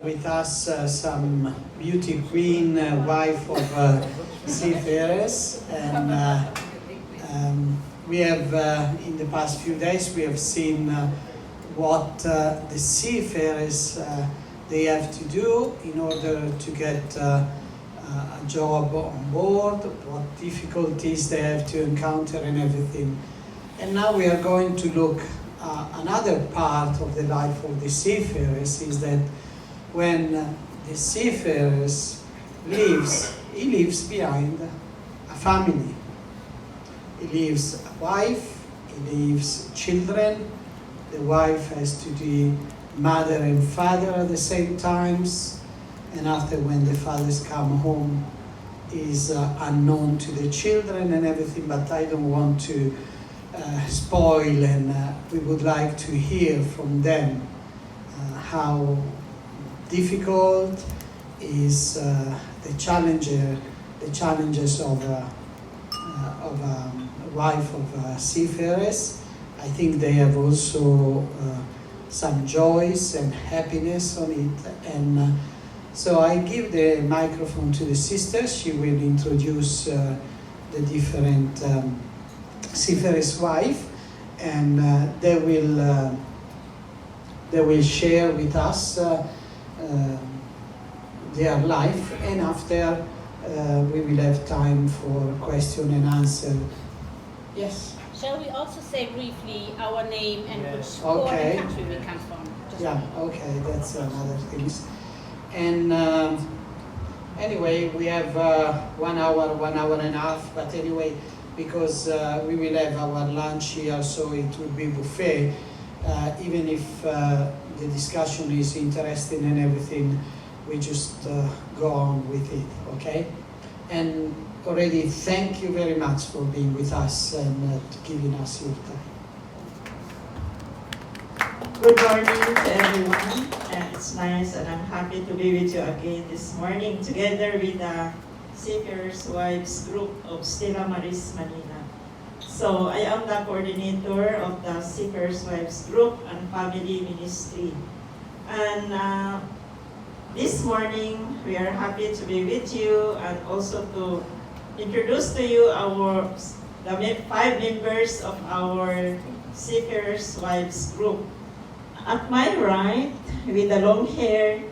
With us some beauty queen, wife of Seafarers, and we have in the past few days we have seen what the Seafarers they have to do in order to get a job on board, what difficulties they have to encounter and everything. And now we are going to look another part of the life of the Seafarers is that when the Seafarers he leaves behind a family. He leaves a wife, he leaves children. The wife has to be mother and father at the same times. And after when the fathers come home, is unknown to the children and everything, but I don't want to spoil, and we would like to hear from them how difficult is the challenges of a wife of seafarers. I think they have also some joys and happiness on it, and so I give the microphone to the sisters. She will introduce the different seafarers' wife, and they will share with us their life, and after we will have time for question and answer. Yes? Shall we also say briefly our name and which Okay. country we come from? Yeah, okay, that's another thing. And anyway, we have 1 hour, 1.5 hours, but anyway, because we will have our lunch here, so it will be buffet. Even if the discussion is interesting and everything, we just go on with it, okay? And already thank you very much for being with us and giving us your time. Good morning to everyone. It's nice and I'm happy to be with you again this morning together with the Seafarers Wives group of Stella Maris, Manila. So I am the coordinator of the Seafarers Wives group and family ministry. And this morning we are happy to be with you and also to introduce to you the 5 members of our Seafarers Wives group. At my right, with the long hair,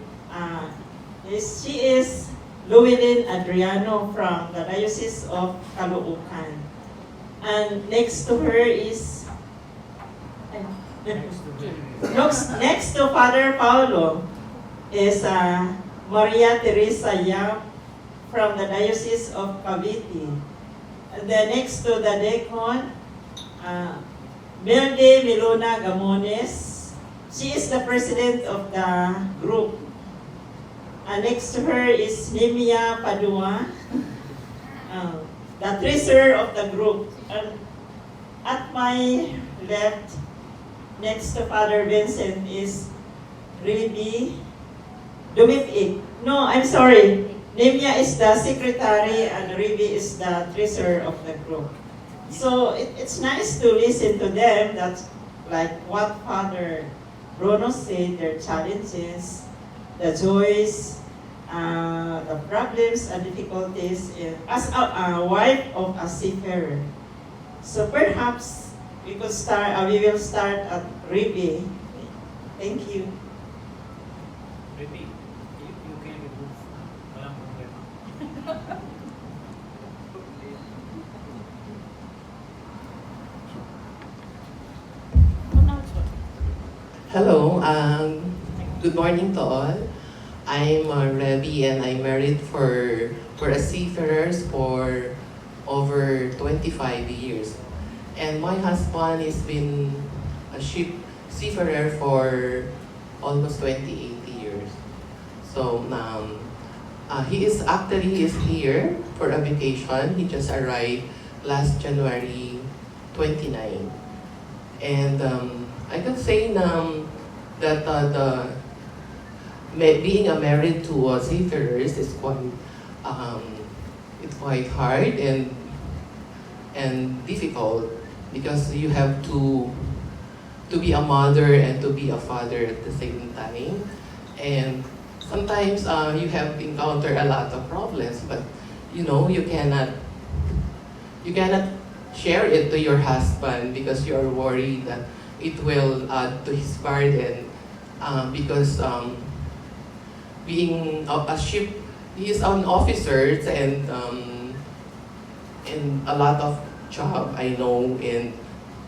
she is Llewellyn Adriano from the Diocese of Caloocan. And next to her is, next to Father Paulo is Maria Teresa Yap from the Diocese of Cavite. And then next to the deacon, Melde Milona Gamones. She is the president of the group. Next to her is Nimia Padua, the treasurer of the group. And at my left, next to Father Vincent, is Ribi Dumipik. No, I'm sorry. Nimia is the secretary and Ribi is the treasurer of the group. So it's nice to listen to them. That's like what Father Bruno said, their challenges, the joys, the problems and difficulties as a wife of a seafarer. So perhaps we will start at Ribi. Thank you. Ribi, you can remove. Walang problema. Hello, good morning to all. I'm Revi and I'm married for a seafarers for over 25 years. And my husband has been a seafarer for almost 28 years. So he is here for a vacation. He just arrived last January 29. And I can say that being married to seafarers is quite hard and difficult because you have to be a mother and to be a father at the same time. And sometimes you have encountered a lot of problems, but you know you cannot share it to your husband because you're worried that it will add to his burden. Because being a ship, he is an officer and a lot of job I know and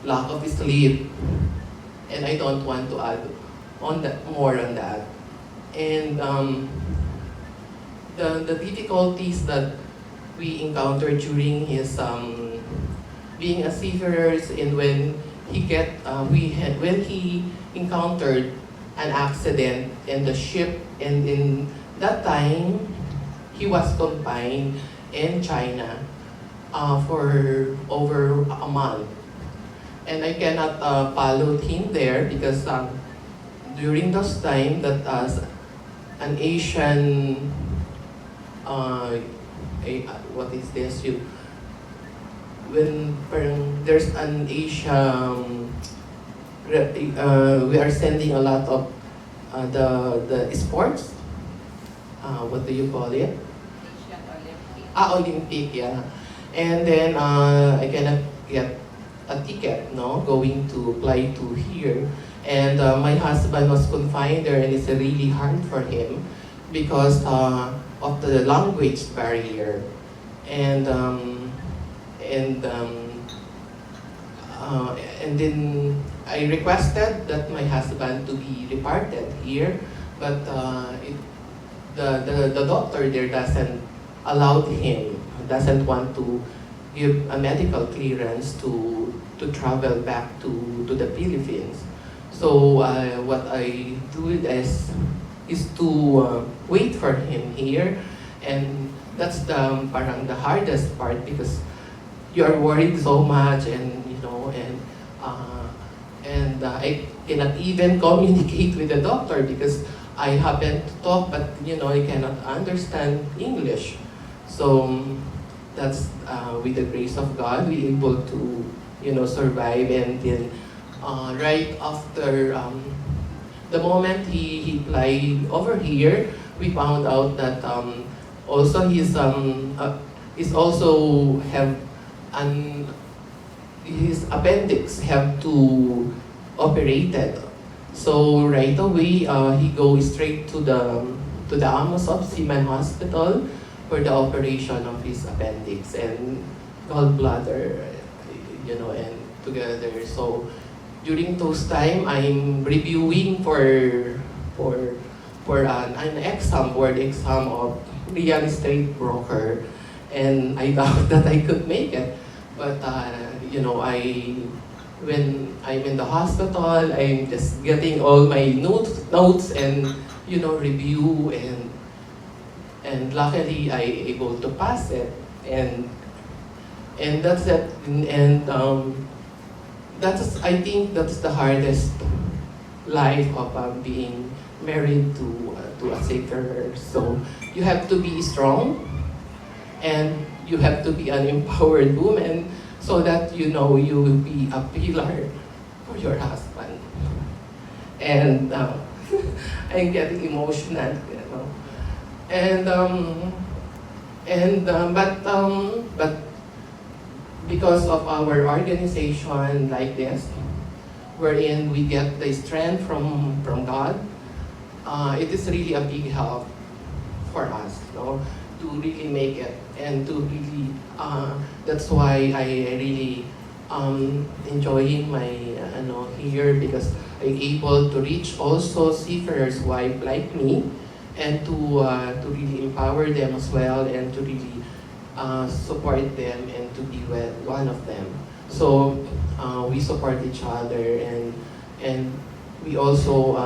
lack of sleep, and I don't want to add on that more on that. And the difficulties that we encountered during his being a seafarers, and when when he encountered an accident in the ship, and in that time he was confined in China for over a month, and I cannot follow him there because during those time that as an Asian what is this when there's an Asian we are sending a lot of the sports. What do you call it? Olympic, yeah. And then I cannot get a ticket, no, going to fly to here. And my husband was confined there, and it's really hard for him because of the language barrier. And then I requested that my husband to be departed here, but the doctor there doesn't allow him, doesn't want to give a medical clearance to travel back to the Philippines. So what I do is to wait for him here, and that's parang the hardest part because you are worried so much, and you know, and I cannot even communicate with the doctor because I happen to talk, but you know, I cannot understand English. So that's with the grace of God, we able to, you know, survive. And then right after the moment he fly over here, we found out that also he's also have his appendix have to operated. So right away he goes straight to the Amos of Seaman Hospital for the operation of his appendix and gallbladder, you know, and together. So during those time, I'm reviewing for an exam, board exam of real estate broker, and I doubt that I could make it. But you know, when I'm in the hospital, I'm just getting all my notes and, you know, review, and luckily I able to pass it, and that's it. And I think that's the hardest life of being married to a seafarer. So you have to be strong, and you have to be an empowered woman, so that you know you will be a pillar for your husband. And I'm getting emotional, you know. But because of our organization like this, wherein we get the strength from God, it is really a big help for us, you know, to really make it, and to really that's why I really enjoying my here, because I'm able to reach also seafarers wife like me, and to really empower them as well, and to really support them, and to be one of them. So we support each other, and we also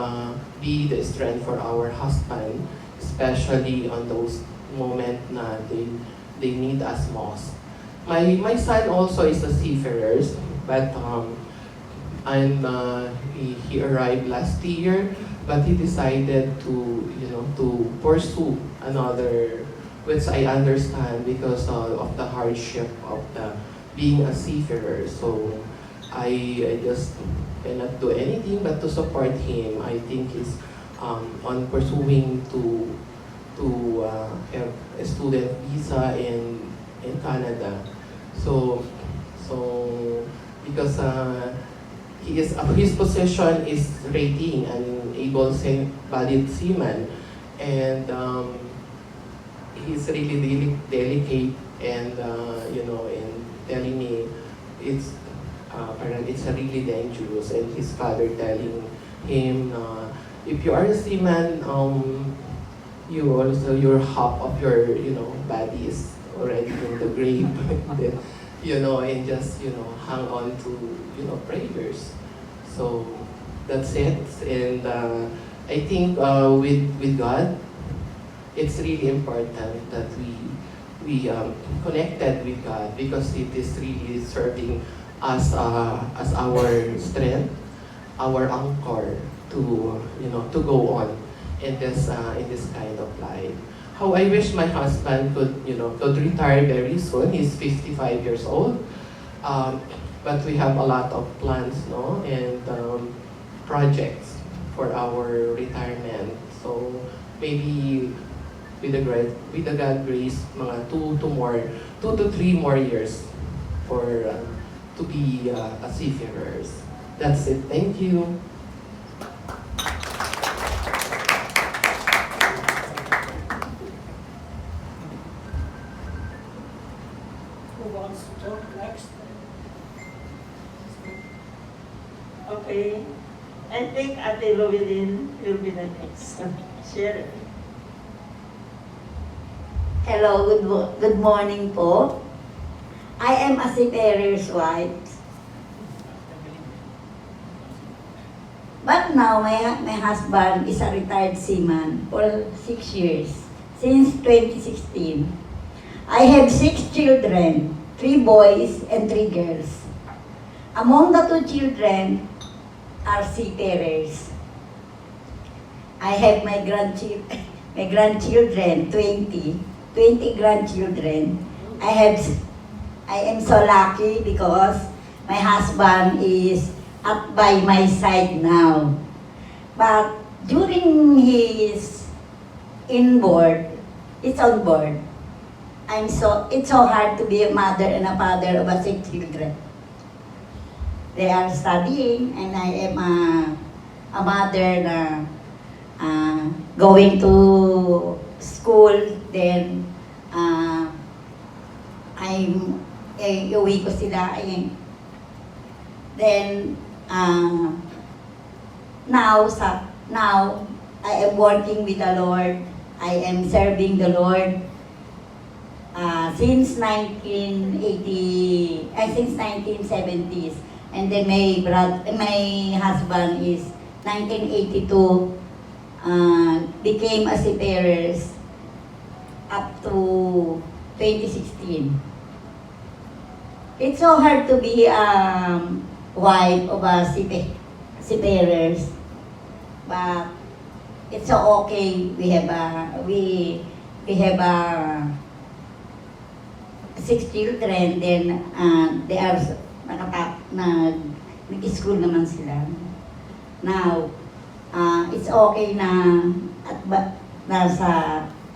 be the strength for our husband, especially on those moments na they need us most. My son also is a seafarer, but he arrived last year, but he decided to pursue another, which I understand because of the hardship of being a seafarer. So I just cannot do anything but to support him. I think he's on pursuing to have a student visa in Canada. So because his position is rating an able-bodied seaman, and he's really delicate, and and telling me it's it's really dangerous, and his father telling him, if you are a seaman, your half of your body is already in the grave. Then, and just hang on to prayers. So that's it. And I think with God, it's really important that we connected with God, because it is really serving as our strength, our anchor to go on in this kind of life. How I wish my husband could retire very soon. He's 55 years old, but we have a lot of plans, and projects for our retirement. So maybe with the God grace, mga 2 to 3 more years for to be a Seafarers. That's it. Thank you. Who wants to talk next? Okay. I think Ate Llewellyn will be the next. Share. Hello, good morning po. I am a seafarer's wife. But now, my husband is a retired seaman for 6 years, since 2016. I have 6 children, 3 boys and 3 girls. Among the 2 children are seafarers. I have my grandchildren, 20 grandchildren. I am so lucky because my husband is by my side now. But during his on board, it's so hard to be a mother and a father of 6 children. They are studying, and I am a mother na going to school. Then uwi ko sila. Then now I am working with the Lord. I am serving the Lord since 1970s, and then my husband is 1982 became a Seafarers up to 2016. It's so hard to be a wife of a Seafarers, but it's so okay. We have 6 children. Then they are nag-school naman sila. Now it's okay na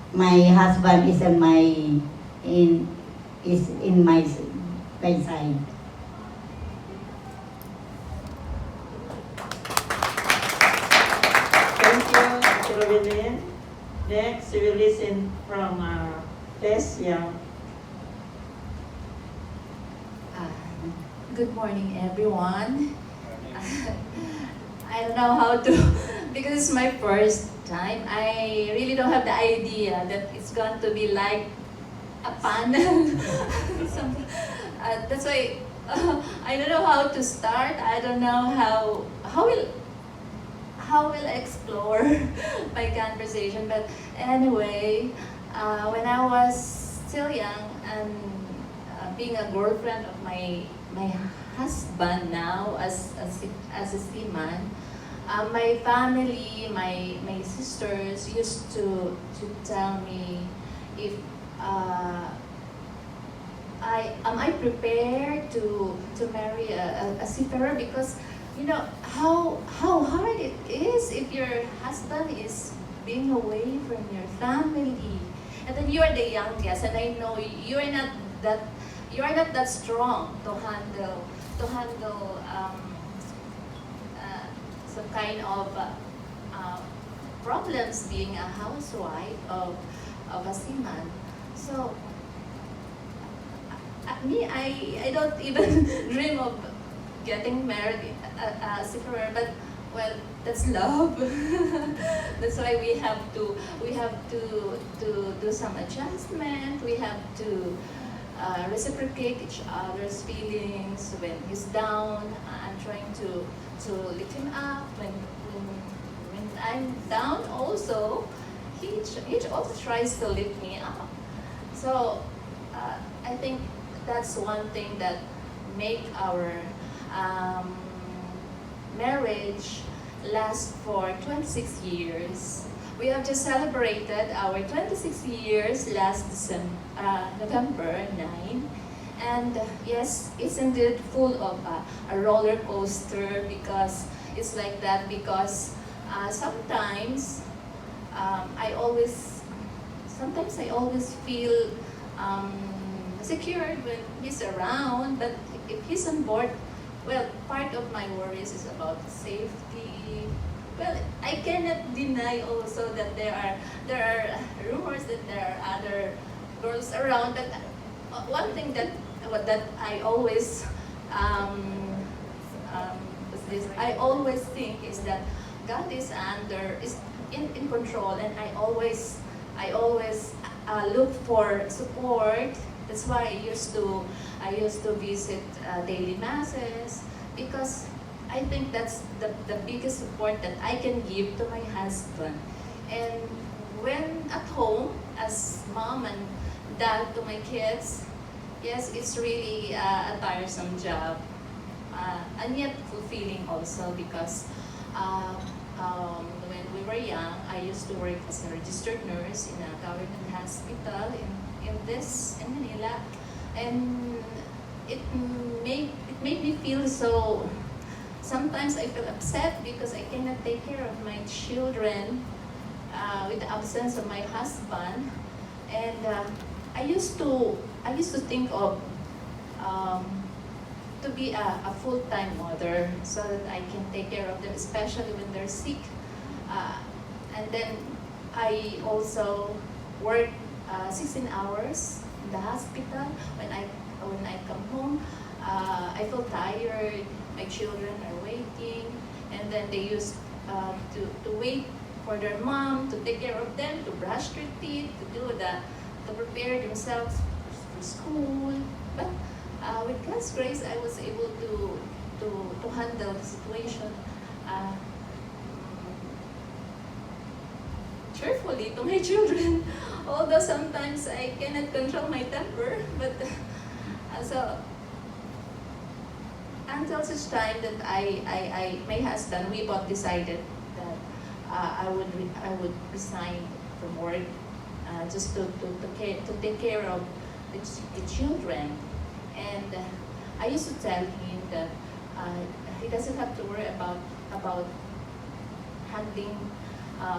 my husband is in my side. Thank you, Ate Llewellyn. Next, we will listen from Tess Young. Good morning, everyone. I don't know how to, because it's my first time. I really don't have the idea that it's going to be like a panel. That's why I don't know how to start. I don't know how will I explore my conversation. But anyway, when I was still young and being a girlfriend of my husband now as a seaman, my family, my sisters used to tell me if am I prepared to marry a seafarer, because you know, how hard it is if your husband is being away from your family, and then you are the youngest, and I know you are not that strong to handle some kind of problems being a housewife of a seaman. So I don't even dream of getting married a seafarer, but well, that's love. That's why we have to do some adjustment. We have to reciprocate each other's feelings. When he's down, I'm trying to lift him up. When I'm down, also he also tries to lift me up. So I think that's one thing that make our marriage last for 26 years. We have just celebrated our 26 years last November 9. And yes, it's indeed full of a roller coaster, because it's like that, because sometimes I always feel secured when he's around, but if he's on board, well, part of my worries is about safety. Well, I cannot deny also that there are rumors that there are other girls around, but one thing that I always I always think is that God is in control, and I always look for support. That's why I used to visit daily masses, because I think that's the biggest support that I can give to my husband. And when at home, as mom and dad to my kids, yes, it's really a tiresome job, and yet fulfilling also, because when we were young, I used to work as a registered nurse in a government hospital in Manila, and it made me feel so. Sometimes I feel upset because I cannot take care of my children with the absence of my husband, and I used to think of to be a full-time mother, so that I can take care of them, especially when they're sick. And then I also work 16 hours in the hospital. When I come home, I feel tired. My children are waiting, and then they used to wait for their mom to take care of them, to brush their teeth, to prepare themselves for school. But with God's grace, I was able to handle the situation cheerfully to my children. Although sometimes I cannot control my temper, but so until such time that my husband, we both decided that I would resign from work, just to take care of the children. And I used to tell him that he doesn't have to worry about handling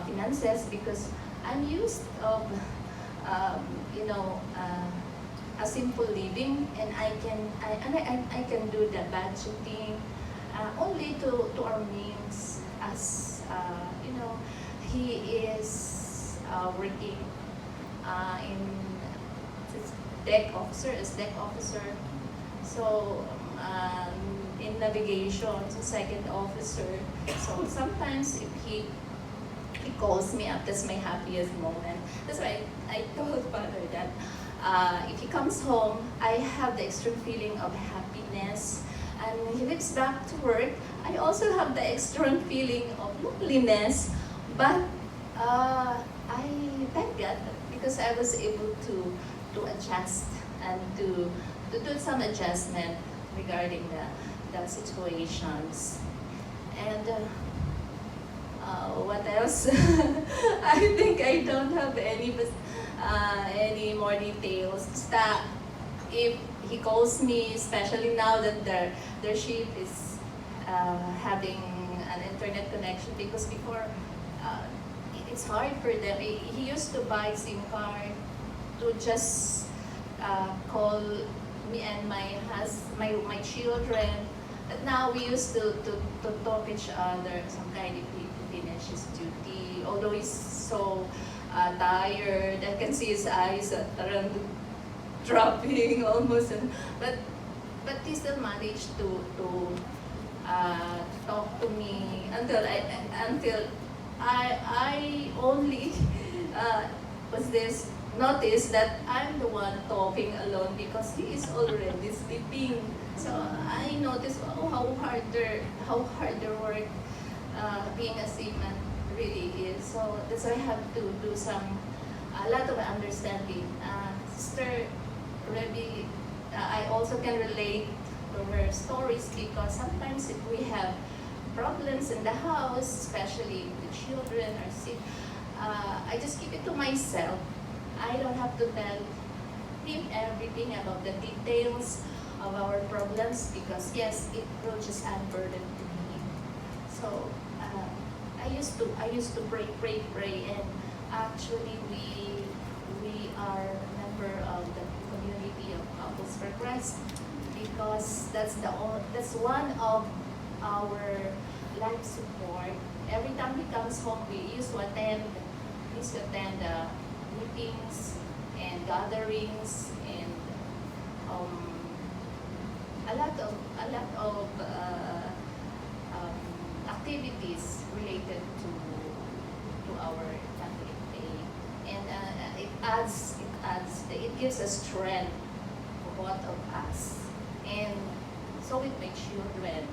finances, because I'm used of a simple living, and I can do the budgeting only to our means, as he is working in deck officer, so in navigation, so second officer. So sometimes if he calls me up, that's my happiest moment. That's why I told Father that if he comes home, I have the extreme feeling of happiness. And when he leaves back to work, I also have the extreme feeling of loneliness. But I thank God, because I was able to adjust and to do some adjustment regarding the situations. And what else? I think I don't have any more details. If he calls me, especially now that their ship is having an internet connection, because before it's hard for them. He used to buy SIM card to just call me and my children. But now we used to talk each other. Some kind of finish his duty. Although he's so tired, I can see his eyes around dropping almost. But he still managed to talk to me until I only noticed that I'm the one talking alone because he is already sleeping. So I noticed how hard their work being a seaman really is. So that's why I have to do a lot of understanding. Sister Rebby, I also can relate to her stories because sometimes if we have problems in the house, especially if the children are sick, I just keep it to myself. I don't have to tell him everything about the details of our problems because yes, it will just add burden to him. So I used to pray, and actually we are a member of the community of Couples for Christ because that's one of our life support. Every time he comes home, we used to attend meetings and gatherings and a lot of activities related to our Catholic faith, and it gives us strength for both of us. And so with my children,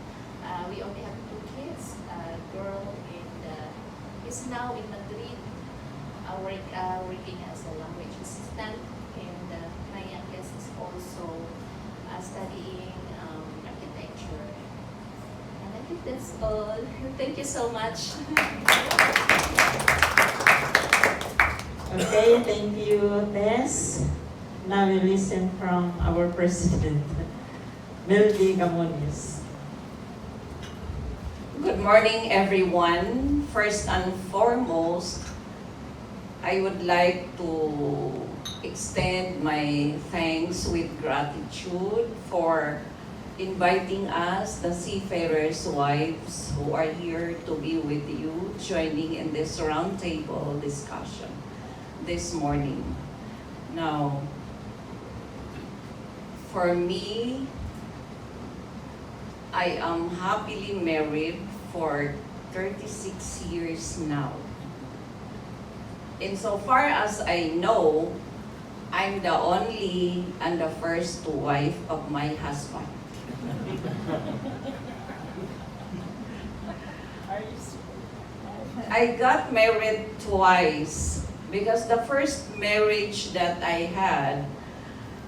we only have 2 kids, a girl and is now in Madrid, working as a language assistant, and my youngest is also studying architecture. And I think that's all. Thank you so much. Okay, thank you, Tess. Now we listen from our president, Melody Gamones. Good morning, everyone. First and foremost, I would like to extend my thanks with gratitude for inviting us, the Seafarers' wives, who are here to be with you, joining in this roundtable discussion this morning. Now, for me, I am happily married for 36 years now. Insofar as I know, I'm the only and the first wife of my husband. I got married twice because the first marriage that I had,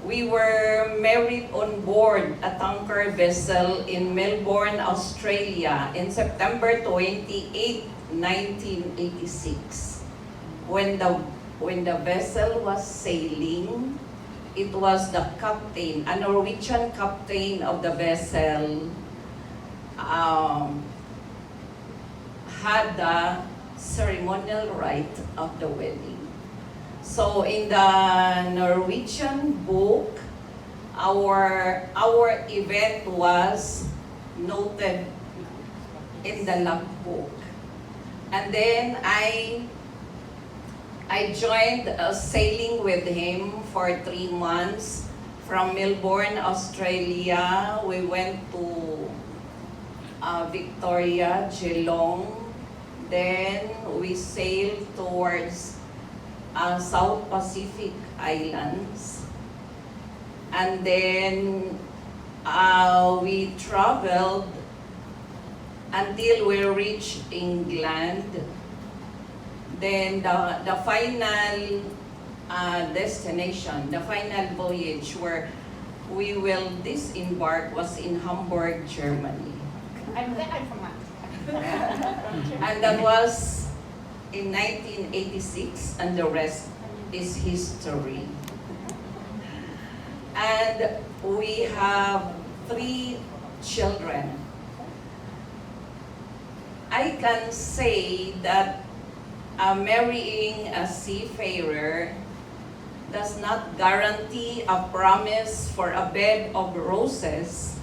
we were married on board a tanker vessel in Melbourne, Australia in September 28, 1986. When the vessel was sailing, it was the captain, a Norwegian captain of the vessel, had the ceremonial rite of the wedding. So in the Norwegian book, our event was noted in the logbook. And then I joined sailing with him for 3 months from Melbourne, Australia. We went to Victoria, Geelong. Then we sailed towards South Pacific Islands. And then we traveled until we reached England. Then the final destination, the final voyage where we will disembark was in Hamburg, Germany. I'm from that. And that was in 1986, and the rest is history. And we have 3 children. I can say that marrying a seafarer does not guarantee a promise for a bed of roses,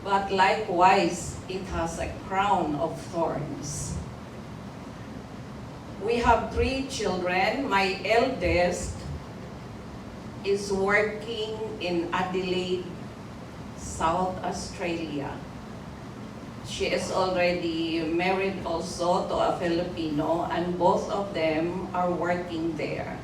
but likewise, it has a crown of thorns. We have 3 children. My eldest is working in Adelaide, South Australia. She is already married also to a Filipino, and both of them are working there.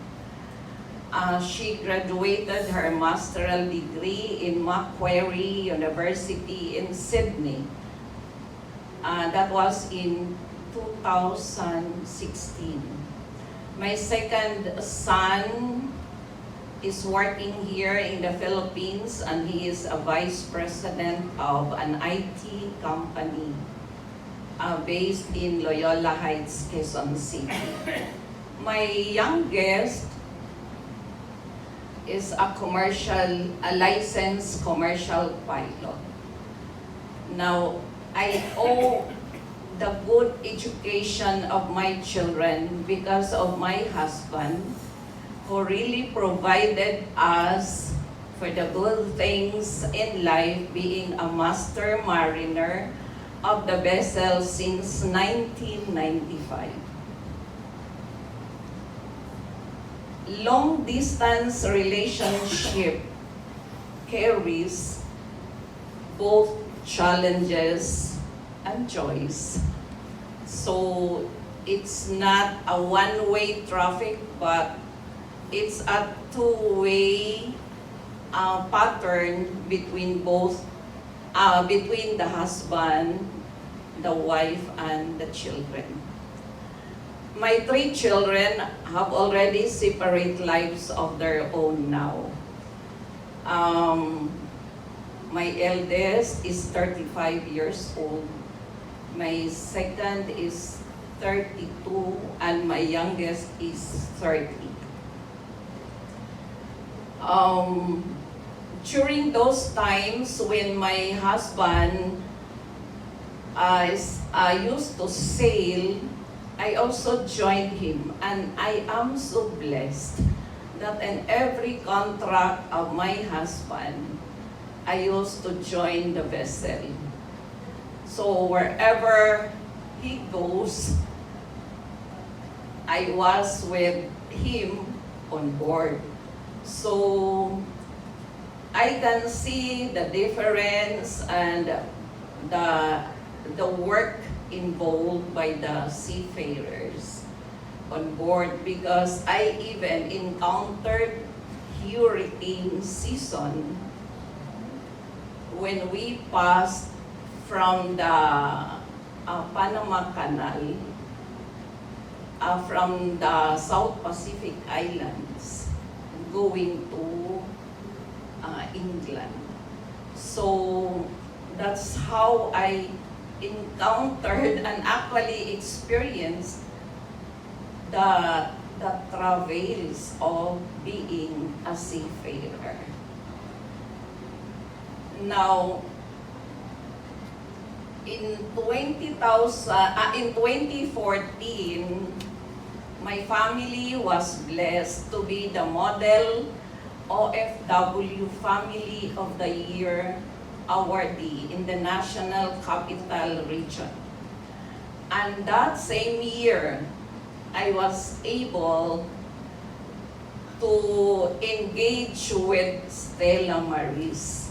She graduated her master's degree in Macquarie University in Sydney. That was in 2016. My second son is working here in the Philippines, and he is a vice president of an IT company based in Loyola Heights, Quezon City. My youngest is a licensed commercial pilot. Now, I owe the good education of my children because of my husband, who really provided us for the good things in life, being a master mariner of the vessel since 1995. Long-distance relationship carries both challenges and joys. So it's not a one-way traffic, but it's a two-way pattern between between the husband, the wife, and the children. My 3 children have already separate lives of their own now. My eldest is 35 years old. My second is 32, and my youngest is 30. During those times when my husband used to sail, I also joined him, and I am so blessed that in every contract of my husband, I used to join the vessel. So wherever he goes, I was with him on board. So I can see the difference and the work involved by the seafarers on board, because I even encountered hurricane season when we passed from the Panama Canal from the South Pacific Islands going to England. So that's how I encountered and actually experienced the travails of being a seafarer. Now, in 2014, my family was blessed to be the model OFW Family of the Year awardee in the National Capital Region. And that same year, I was able to engage with Stella Maris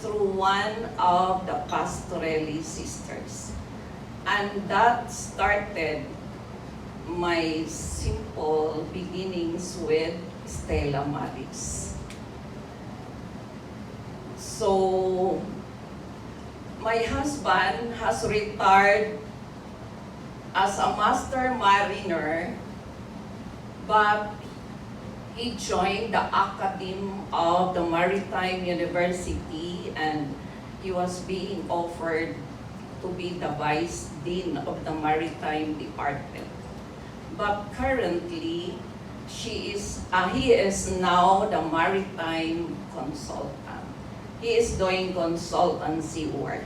through one of the pastorally sisters. And that started my simple beginnings with Stella Maris. So, my husband has retired as a master mariner, but he joined the Academy of the Maritime University, and he was being offered to be the Vice Dean of the Maritime Department. But currently, he is now the maritime consultant. He is doing consultancy work.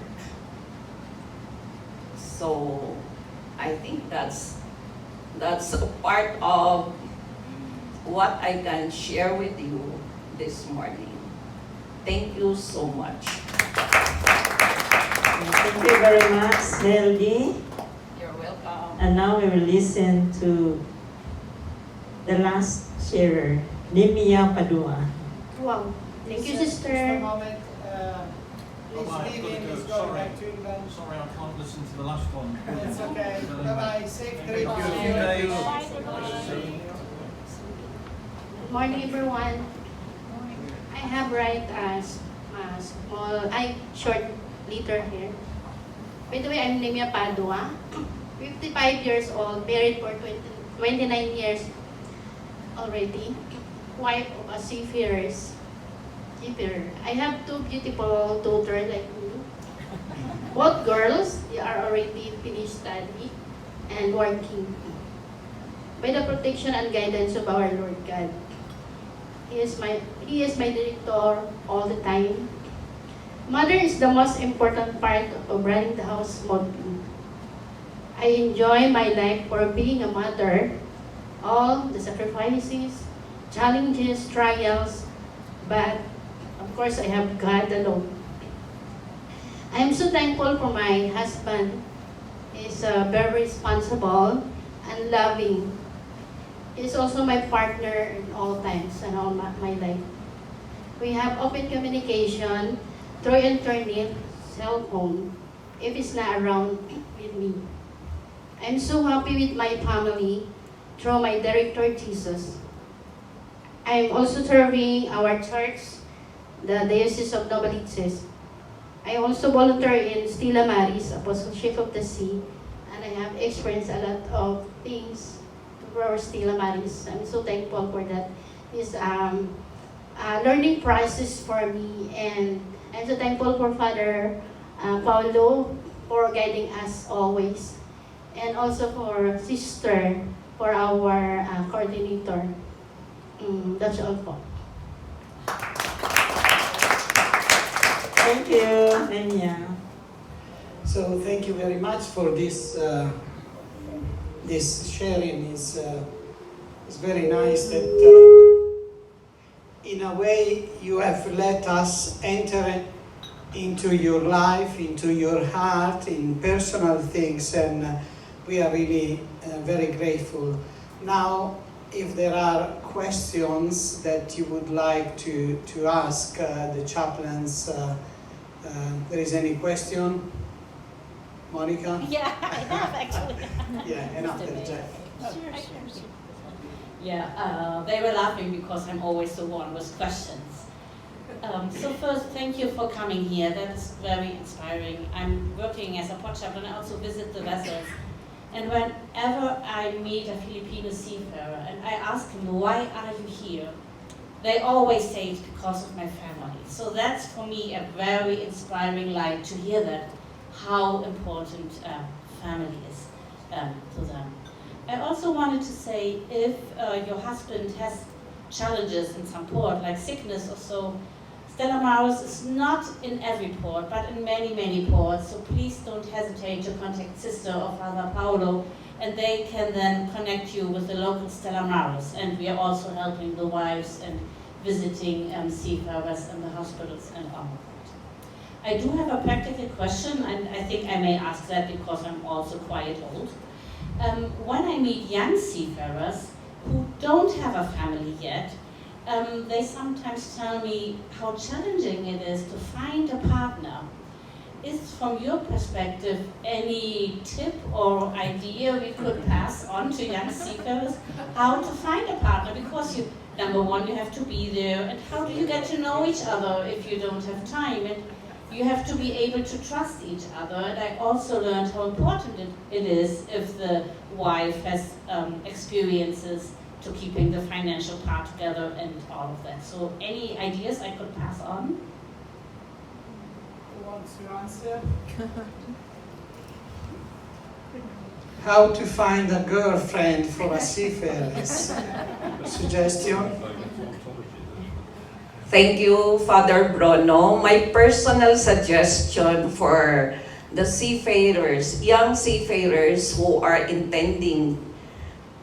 So, I think that's a part of what I can share with you this morning. Thank you so much. Thank you very much, Melody. You're welcome. And now we will listen to the last sharer, Nemia Padua. Wow. Thank you, Just a sister. moment. He's Bye-bye, I've got leaving, to he's go. going Sorry. back to England. Sorry, I can't listen to the last one. It's okay. Bye-bye. Safe trip. Thank you. See you later. Good morning, everyone. I have write a short letter here. By the way, I'm Nemia Padua, 55 years old, married for 29 years already, wife of a seafarer. I have two beautiful daughters like me. Both girls, they are already finished study and working. By the protection and guidance of our Lord God. He is my director all the time. Mother is the most important part of running the house smoothly. I enjoy my life for being a mother, all the sacrifices, challenges, trials, but of course I have God alone. I am so thankful for my husband. He's very responsible and loving. He's also my partner in all times and all my life. We have open communication through internet, cell phone, if he's not around with me. I'm so happy with my family through my director, Jesus. I'm also serving our church, the Diocese of Novaliches. I also volunteer in Stella Maris, Apostleship of the Sea, and I have experienced a lot of things for our Stella Maris. I'm so thankful for that. It's a learning process for me, and I'm so thankful for Father Paulo for guiding us always, and also for Sister for our coordinator. That's all po. Thank you, Nemia. So thank you very much for this. This sharing is very nice. That in a way you have let us enter into your life, into your heart, in personal things, and we are really very grateful. Now, if there are questions that you would like to ask the chaplains, there is any question? Monica? Yeah, I have actually. Yeah, and after Jack. Yeah, they were laughing because I'm always the one with questions. So first, thank you for coming here. That's very inspiring. I'm working as a port chaplain. I also visit the vessels. And whenever I meet a Filipino seafarer and I ask them, why are you here? They always say it's because of my family. So that's for me a very inspiring light to hear that, how important family is to them. I also wanted to say, if your husband has challenges in some port, like sickness or so, Stella Maris is not in every port, but in many, many ports. So please don't hesitate to contact Sister or Father Paulo, and they can then connect you with the local Stella Maris. And we are also helping the wives and visiting seafarers in the hospitals and all of that. I do have a practical question, and I think I may ask that because I'm also quite old. When I meet young seafarers who don't have a family yet, they sometimes tell me how challenging it is to find a partner. Is, from your perspective, any tip or idea we could pass on to young seafarers how to find a partner? Because number one, you have to be there, and how do you get to know each other if you don't have time? And you have to be able to trust each other. And I also learned how important it is if the wife has experiences to keeping the financial part together and all of that. So any ideas I could pass on? Who wants to answer? How to find a girlfriend for a seafarer? Suggestion? Thank you, Father Bruno. My personal suggestion for the seafarers, young seafarers who are intending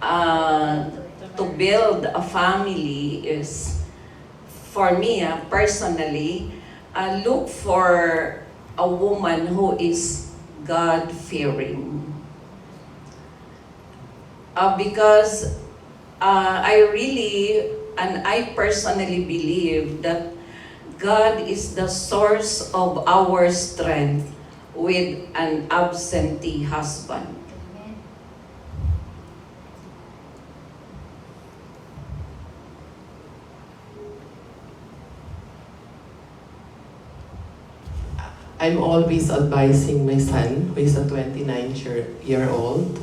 to build a family is, for me personally, look for a woman who is God-fearing. Because I really, and I personally believe that God is the source of our strength with an absentee husband. I'm always advising my son, who is a 29-year-old,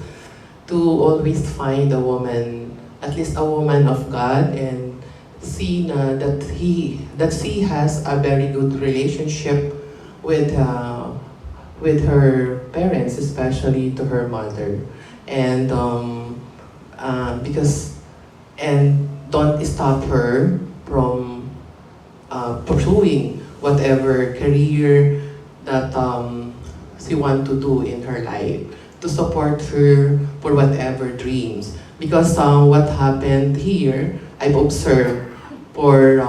to always find a woman, at least a woman of God, and see that she has a very good relationship with her parents, especially to her mother, and don't stop her from pursuing whatever career that she want to do in her life, to support her for whatever dreams. Because what happened here, I've observed, for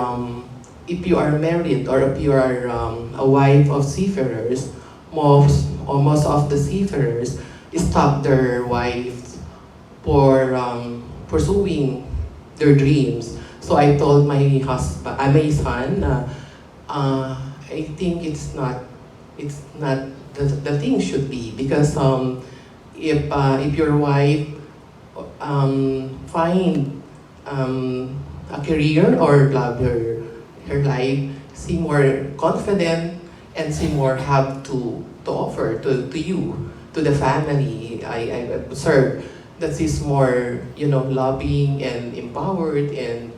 if you are married or if you are a wife of seafarers, most of the seafarers stop their wives for pursuing their dreams. So I told my son, I think it's not the thing should be, because if your wife find a career or love her life, she more confident and she more have to offer to you, to the family. I observe that she's more, loving and empowered and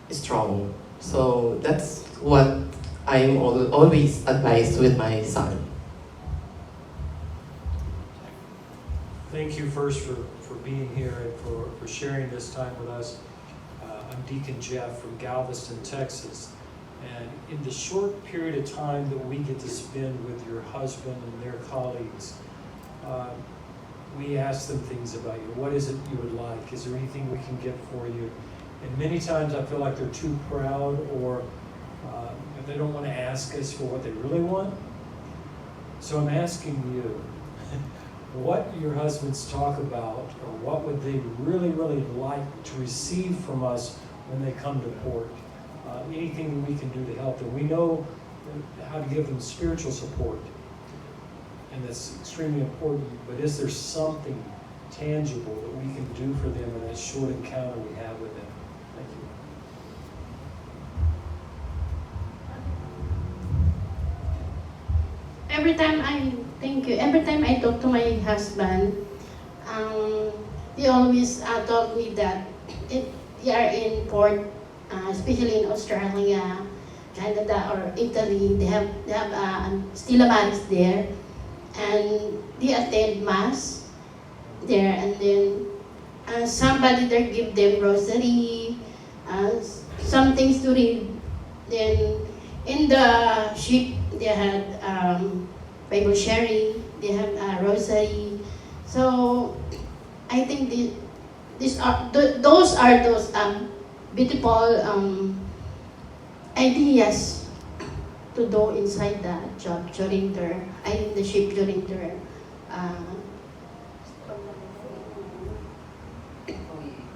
strong. So that's what I'm always advised with my son. Thank you first for being here and for sharing this time with us. I'm Deacon Jeff from Galveston, Texas. And in the short period of time that we get to spend with your husband and their colleagues, we ask them things about you. What is it you would like? Is there anything we can get for you? And many times I feel like they're too proud, or they don't want to ask us for what they really want. So I'm asking you, what your husbands talk about, or what would they really, really like to receive from us when they come to port? Anything that we can do to help them. We know how to give them spiritual support, and that's extremely important, but is there something tangible that we can do for them in that short encounter we have with them? Thank you. Every time I talk to my husband, he always told me that they are in port, especially in Australia, Canada, or Italy. They have Stella Maris there, and they attend mass there, and then somebody there give them rosary, some things to read. Then in the ship they had Bible sharing, they have rosary. So I think those are beautiful ideas to do inside the job during in the ship during their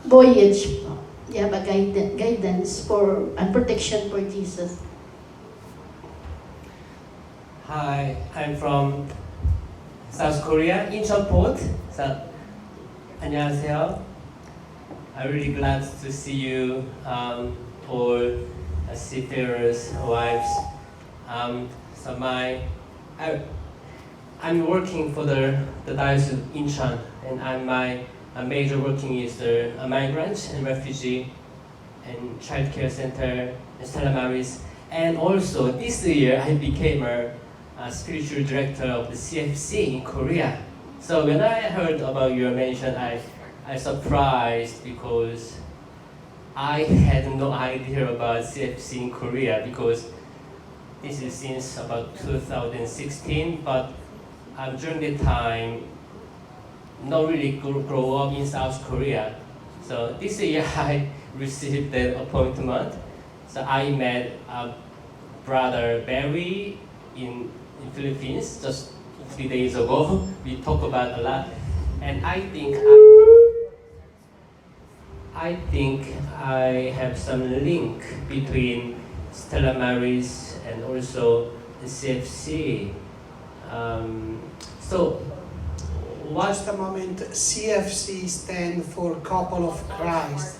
voyage. They have a guidance and protection for Jesus. Hi, I'm from South Korea, Incheon Port. So, 안녕하세요. I'm really glad to see you all seafarers, wives. I'm working for the Diocese of Incheon, and my major working is the migrant and refugee and child care center, Stella Maris. And also this year I became a spiritual director of the CFC in Korea. So when I heard about your mention, I surprised, because I had no idea about CFC in Korea, because this is since about 2016, but during the time, not really grow up in South Korea. So this year I received the appointment. So I met brother Barry in Philippines just 3 days ago. We talked about a lot, and I think I have some link between Stella Maris and also CFC. Just a moment, CFC stands for Couple of Christ.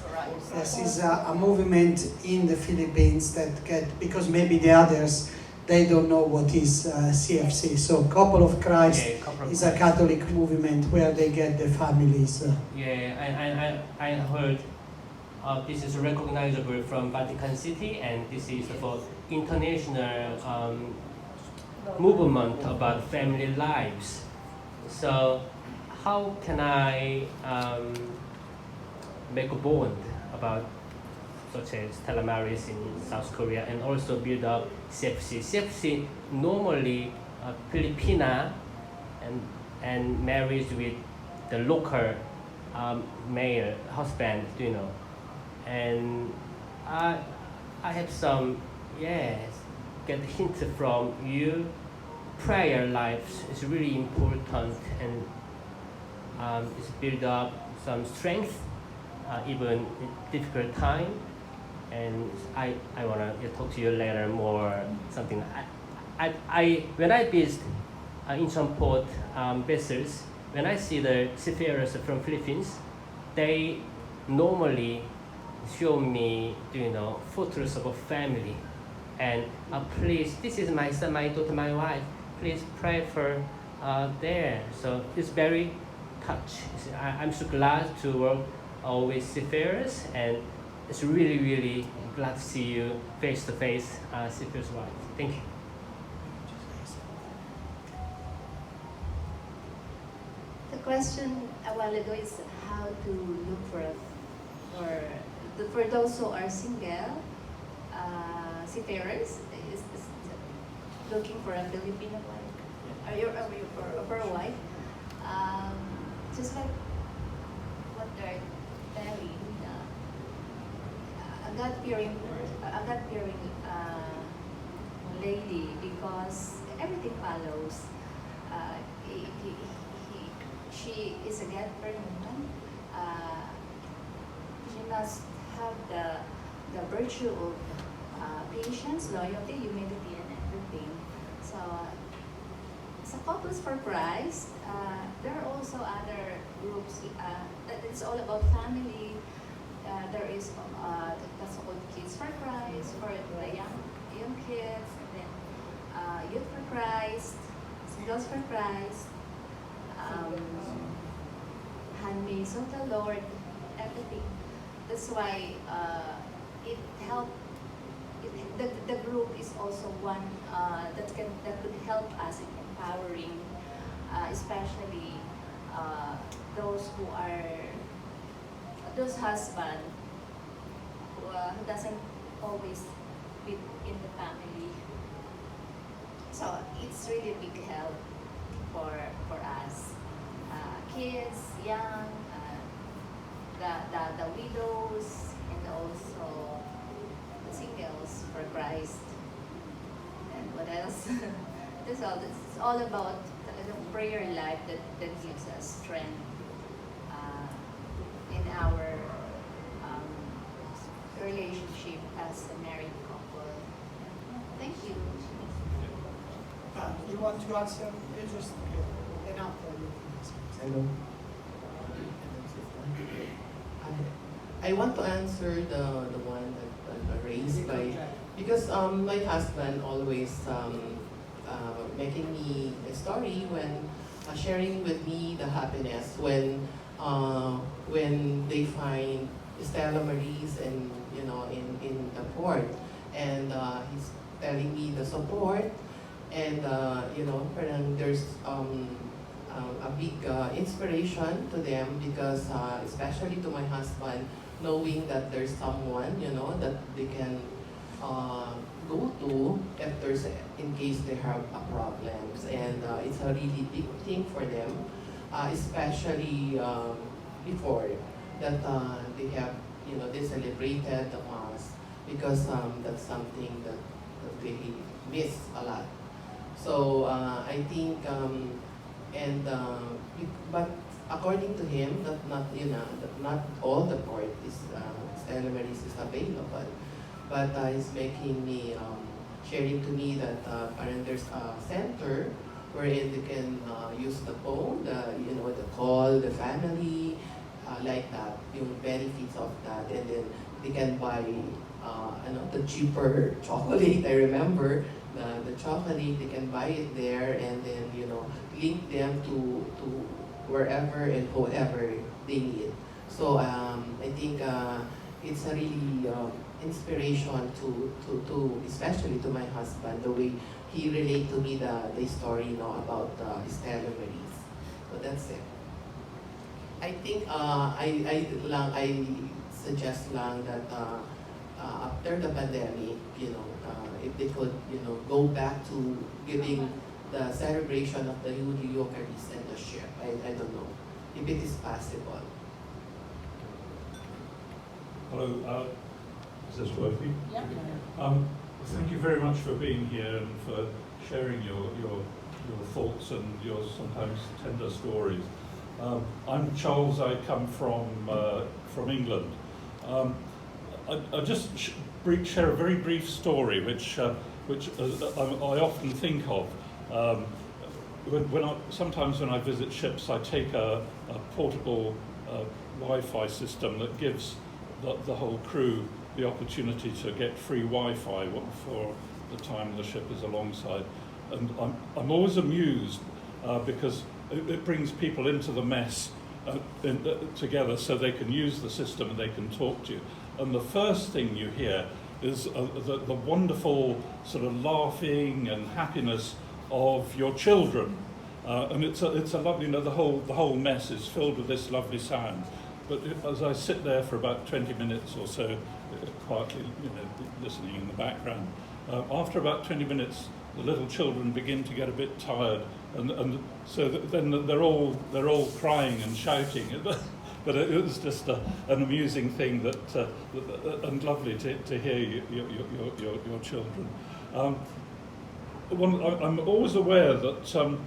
This is a movement in the Philippines that because maybe the others, they don't know what is CFC. So Couple of Christ is a Catholic movement where they get the families. I heard this is recognizable from Vatican City, and this is for international movement about family lives. So how can I make a bond about such as Stella Maris in South Korea and also build up CFC? CFC normally Filipina and married with the local male husband, you know. And I have some, get hint from you. Prayer life is really important, and it's build up some strength even in difficult time. And I wanna talk to you later more something. When I visit Incheon port vessels, when I see the seafarers from Philippines, they normally show me, photos of a family, and please, this is my son, my daughter, my wife. Please pray for there. So it's very touched. I'm so glad to work with Seafarers, and it's really, really glad to see you face to face, Seafarers' wife. Thank you. The question a while ago is how to look for those who are single, seafarers, is looking for a Filipino wife, or for a wife. Just like what they're telling, a God-fearing lady, because everything follows. She is a God-fearing woman. She must have the virtue of patience, loyalty, humility, and everything. So, sa Couples for Christ, there are also other groups that it's all about family. There is that's called Kids for Christ, for the young kids, and then Youth for Christ, Singles for Christ, Handmaids of the Lord, everything. That's why it helped. The group is also one that could help us in empowering, especially those husbands who doesn't always be in the family. So it's really a big help for us, kids, young, the widows, and also the singles for Christ. And what else? It's all about the prayer life that gives us strength in our relationship as a married couple. Thank you. You want to answer? You just enough for you. Hello. I want to answer the one that raised by, because my husband always making me a story when sharing with me the happiness when they find Stella Maris and in the port, and he's telling me the support, and parang there's a big inspiration to them, because especially to my husband, knowing that there's someone that they can go to if there's in case they have problems, and it's a really big thing for them, especially before that they have they celebrated the mass, because that's something that they miss a lot. So I think but according to him, that not all the port is Stella Maris is available, but he's making me sharing to me that parang there's a center wherein they can use the phone, the call the family, like that, yung benefits of that, and then they can buy the cheaper chocolate. I remember the chocolate, they can buy it there, and then link them to wherever and whoever they need. So I think it's a really inspiration to especially to my husband, the way he relate to me the story about Stella Maris. So that's it. I think I suggest lang that after the pandemic, if they could go back to giving the celebration of the Holy Eucharist and the ship. I don't know if it is possible. Hello, is this working? Yeah. Thank you very much for being here and for sharing your thoughts and your sometimes tender stories. I'm Charles. I come from England. I just share a very brief story, which I often think of. Sometimes when I visit ships, I take a portable Wi-Fi system that gives the whole crew the opportunity to get free Wi-Fi for the time the ship is alongside. And I'm always amused because it brings people into the mess together so they can use the system and they can talk to you. And the first thing you hear is the wonderful sort of laughing and happiness of your children. And it's a lovely, the whole mess is filled with this lovely sound. But as I sit there for about 20 minutes or so, quietly, listening in the background, after about 20 minutes, the little children begin to get a bit tired, and so then they're all crying and shouting. But it was just an amusing thing and lovely to hear your children. I'm always aware that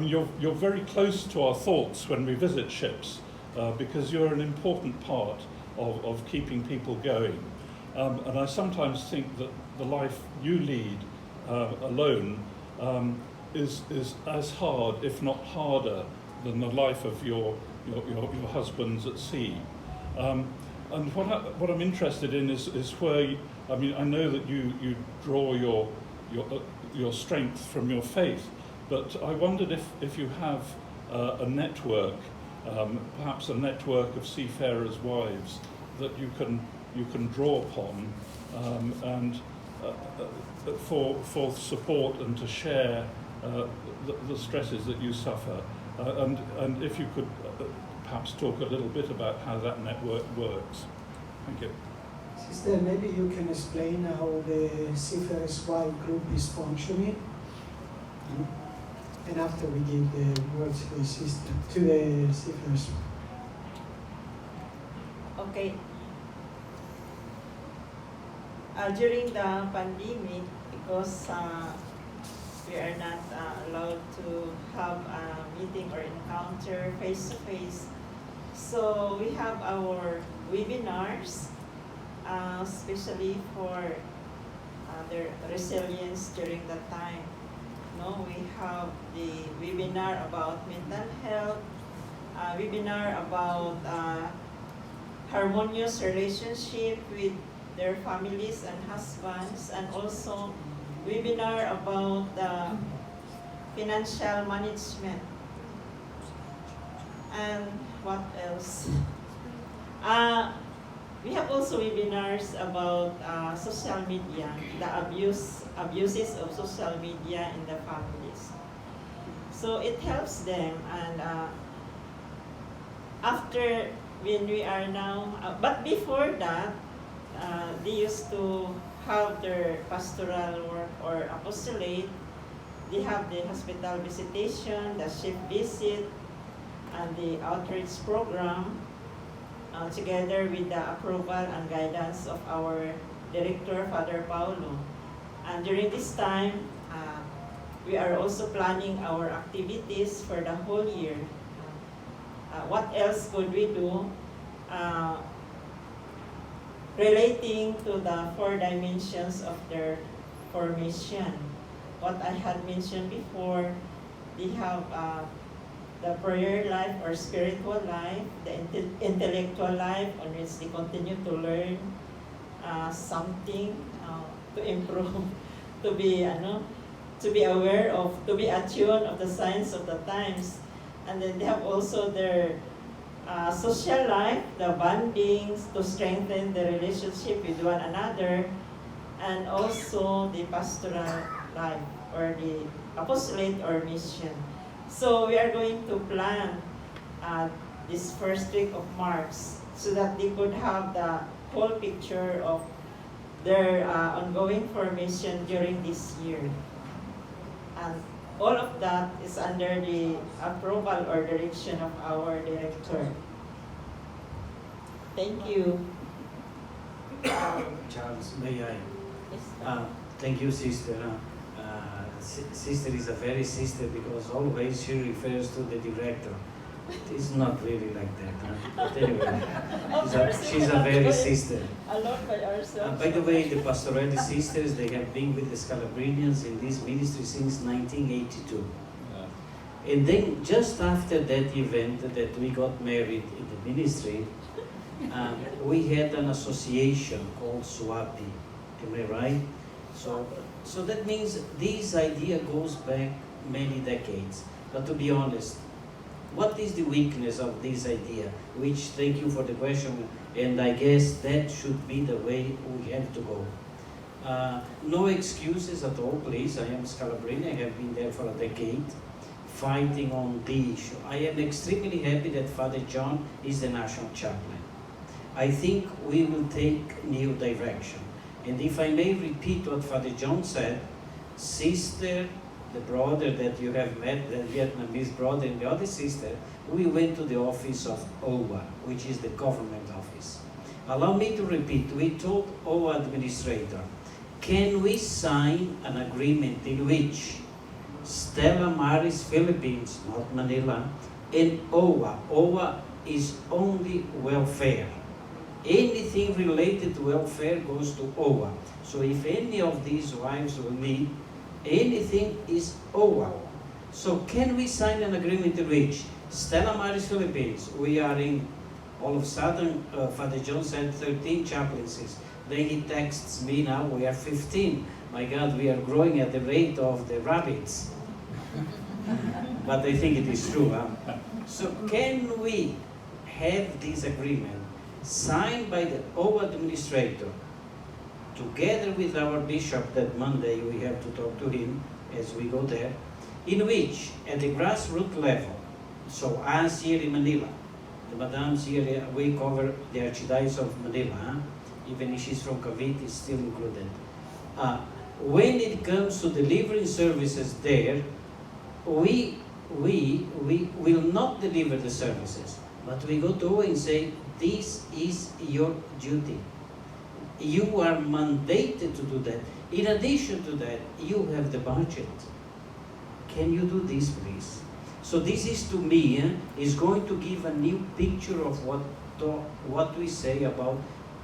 you're very close to our thoughts when we visit ships, because you're an important part of keeping people going. And I sometimes think that the life you lead alone is as hard, if not harder, than the life of your husbands at sea. And what I'm interested in is where I know that you draw your strength from your faith, but I wondered if you have a network, perhaps a network of seafarers' wives that you can draw upon and for support and to share the stresses that you suffer, and if you could perhaps talk a little bit about how that network works. Thank you. Sister, maybe you can explain how the Seafarers' Wife group is functioning, and after we give the word to the Seafarers. Okay. During the pandemic, because we are not allowed to have a meeting or encounter face-to-face, so we have our webinars, especially for their resilience during that time. We have the webinar about mental health, webinar about harmonious relationship with their families and husbands, and also webinar about financial management. And what else? We have also webinars about social media, the abuses of social media in the families. So it helps them, and after when we are now, but before that, they used to have their pastoral work or apostolate. They have the hospital visitation, the ship visit, and the outreach program, together with the approval and guidance of our director, Father Paulo. And during this time, we are also planning our activities for the whole year. What else could we do relating to the 4 dimensions of their formation? What I had mentioned before, they have the prayer life or spiritual life, the intellectual life on which they continue to learn something to improve, to be aware of, to be attuned of the signs of the times. And then they have also their social life, the bondings to strengthen the relationship with one another, and also the pastoral life or the apostolate or mission. So we are going to plan this first week of March so that they could have the whole picture of their ongoing formation during this year. And all of that is under the approval or direction of our director. Thank you. Charles, may I? Yes. Thank you, sister. Sister is a very sister because always she refers to the director. It's not really like that. But anyway, she's a very sister. By the way, the Pastorale sisters, they have been with the Scalabrinians in this ministry since 1982. And then just after that event that we got married in the ministry, we had an association called SWAPI. Am I right? So that means this idea goes back many decades. But to be honest, what is the weakness of this idea? Which, thank you for the question, and I guess that should be the way we have to go. No excuses at all, please. I am Scalabrini, I have been there for a decade, fighting on the issue. I am extremely happy that Father John is the national chaplain. I think we will take new direction. And if I may repeat what Father John said, sister, the brother that you have met, the Vietnamese brother and the other sister, we went to the office of OWA, which is the government office. Allow me to repeat, we told OWA administrator, can we sign an agreement in which Stella Maris Philippines, not Manila, and OWA is only welfare. Anything related to welfare goes to OWA. So if any of these wives will need anything is OWA. So can we sign an agreement in which Stella Maris Philippines, we are in, all of a sudden, Father John said 13 chaplaincies. Then he texts me now, we are 15. My God, we are growing at the rate of the rabbits. But I think it is true. So can we have this agreement signed by the OWA administrator, together with our bishop that Monday we have to talk to him as we go there, in which at the grassroots level, so us here in Manila, the madams here, we cover the Archdiocese of Manila, even if she's from Cavite, it's still included. When it comes to delivering services there, we will not deliver the services, but we go to OWA and say, this is your duty. You are mandated to do that. In addition to that, you have the budget. Can you do this, please? So this is, to me, is going to give a new picture of what we say about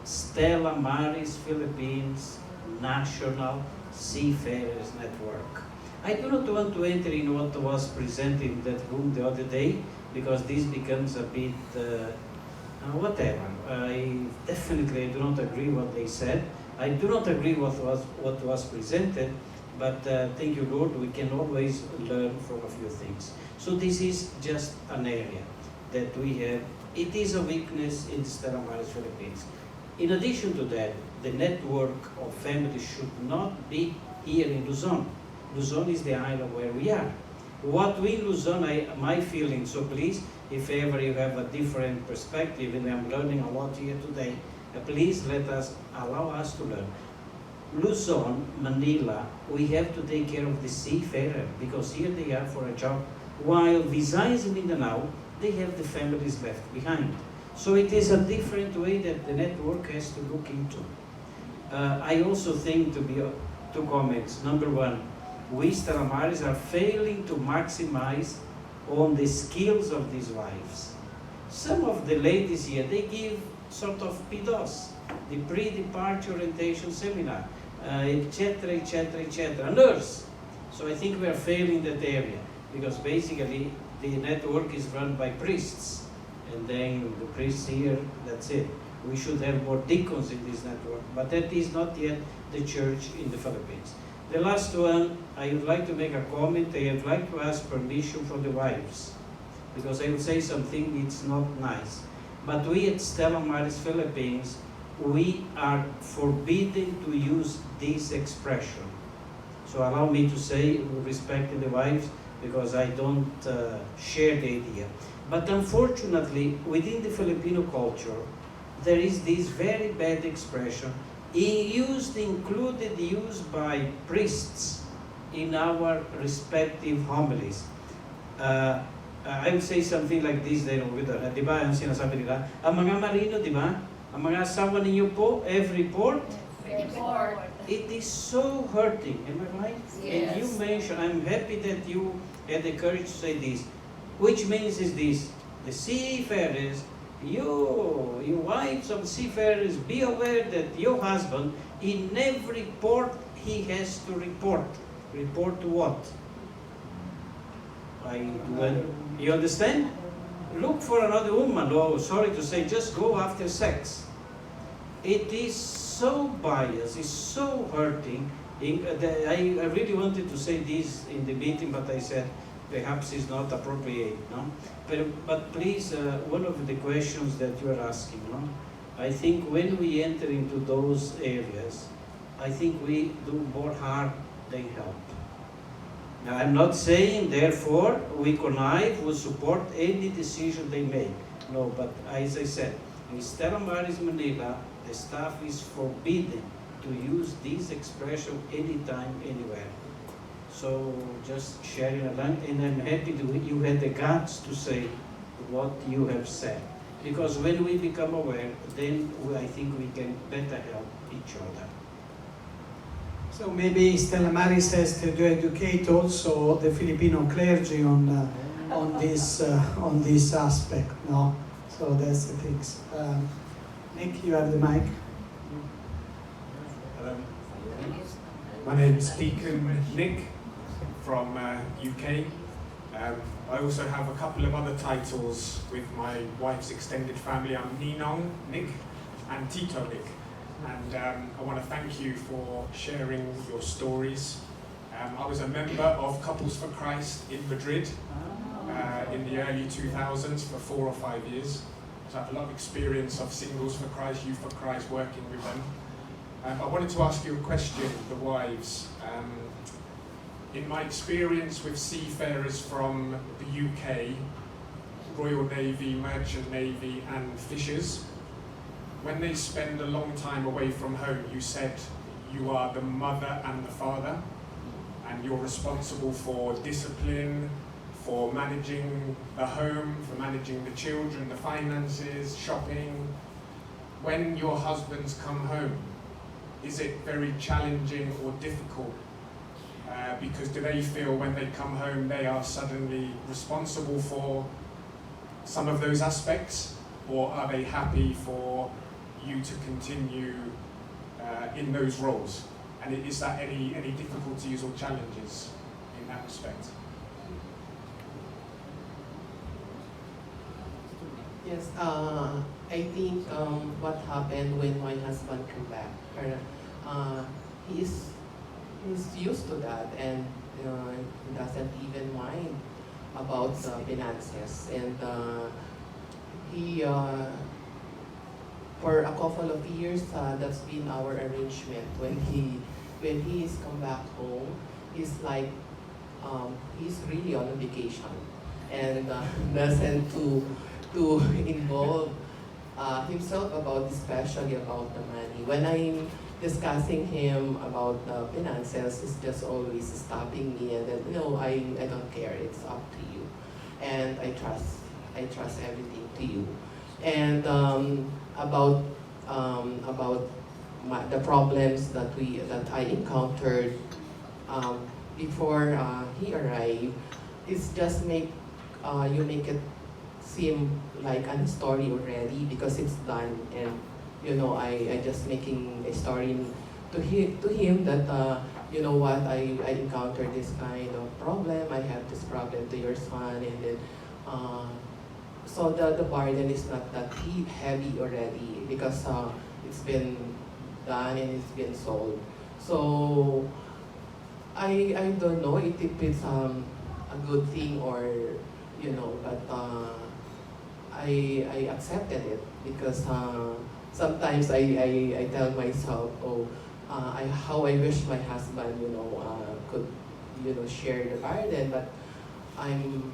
Stella Maris Philippines National Seafarers Network. I do not want to enter in what was presented in that room the other day, because this becomes a bit whatever. I definitely do not agree what they said. I do not agree what was presented, but thank you, Lord, we can always learn from a few things. So this is just an area that we have. It is a weakness in Stella Maris Philippines. In addition to that, the network of families should not be here in Luzon. Luzon is the island where we are. What we in Luzon, my feeling, so please, if ever you have a different perspective, and I'm learning a lot here today, please allow us to learn. Luzon, Manila, we have to take care of the seafarer because here they are for a job. While Visayas, Mindanao, they have the families left behind. So it is a different way that the network has to look into. I also think two comments. Number one, we Stella Maris are failing to maximize on the skills of these wives. Some of the ladies here, they give sort of PDOS, the pre-departure orientation seminar, etc., etc., etc., nurse. So I think we are failing that area because basically the network is run by priests, and then the priests here, that's it. We should have more deacons in this network, but that is not yet the church in the Philippines. The last one, I would like to make a comment. I would like to ask permission from the wives, because I will say something it's not nice. But we at Stella Maris Philippines, we are forbidden to use this expression. So allow me to say, respecting the wives, because I don't share the idea. But unfortunately, within the Filipino culture, there is this very bad expression included used by priests in our respective homilies. I would say something like this, di ba, ang sinasabi nila, ang mga marino, di ba, ang mga asawa ninyo po, every port, it is so hurting, am I right? Yes. And you mentioned, I'm happy that you had the courage to say this, which means is this, the seafarers, you wives of seafarers, be aware that your husband, in every port, he has to report. Report to what? You understand? Look for another woman. Oh, sorry to say, just go after sex. It is so biased, it's so hurting. I really wanted to say this in the meeting, but I said perhaps it's not appropriate. No? But please, one of the questions that you are asking, no? I think when we enter into those areas, I think we do more harm than help. Now, I'm not saying, therefore, we connive, we support any decision they make. No, but as I said, in Stella Maris Manila, the staff is forbidden to use this expression anytime, anywhere. So just sharing a line, and I'm happy that you had the guts to say what you have said. Because when we become aware, then I think we can better help each other. So maybe Stella Maris has to educate also the Filipino clergy on this aspect, no? So that's the things. Nick, you have the mic. My name's Deacon Nick from UK. I also have a couple of other titles with my wife's extended family. I'm Ninong Nick and Tito Nick. And I want to thank you for sharing your stories. I was a member of Couples for Christ in Madrid in the early 2000s for 4 or 5 years. So I have a lot of experience of Singles for Christ, Youth for Christ, working with them. I wanted to ask you a question, the wives. In my experience with seafarers from the UK, Royal Navy, Merchant Navy and fishers, when they spend a long time away from home, you said you are the mother and the father, and you're responsible for discipline, for managing the home, for managing the children, the finances, shopping. When your husbands come home, is it very challenging or difficult? Because do they feel when they come home they are suddenly responsible for some of those aspects, or are they happy for you to continue in those roles? And is that any difficulties or challenges in that respect? Yes, I think what happened when my husband came back, he's used to that, and he doesn't even mind about finances. And he, for a couple of years, that's been our arrangement. When he is come back home, he's like he's really on a vacation, and doesn't to involve himself about, especially about the money. When I'm discussing him about the finances, he's just always stopping me and then, no, I don't care, it's up to you. And I trust everything to you. And about the problems that I encountered before he arrived, it's just you make it seem like a story already because it's done, and I just making a story to him that you know what, I encountered this kind of problem, I have this problem to your son, and then so the burden is not that heavy already because it's been done and it's been sold. So I don't know if it's a good thing or but I accepted it because sometimes I tell myself, how I wish my husband could share the burden, but I'm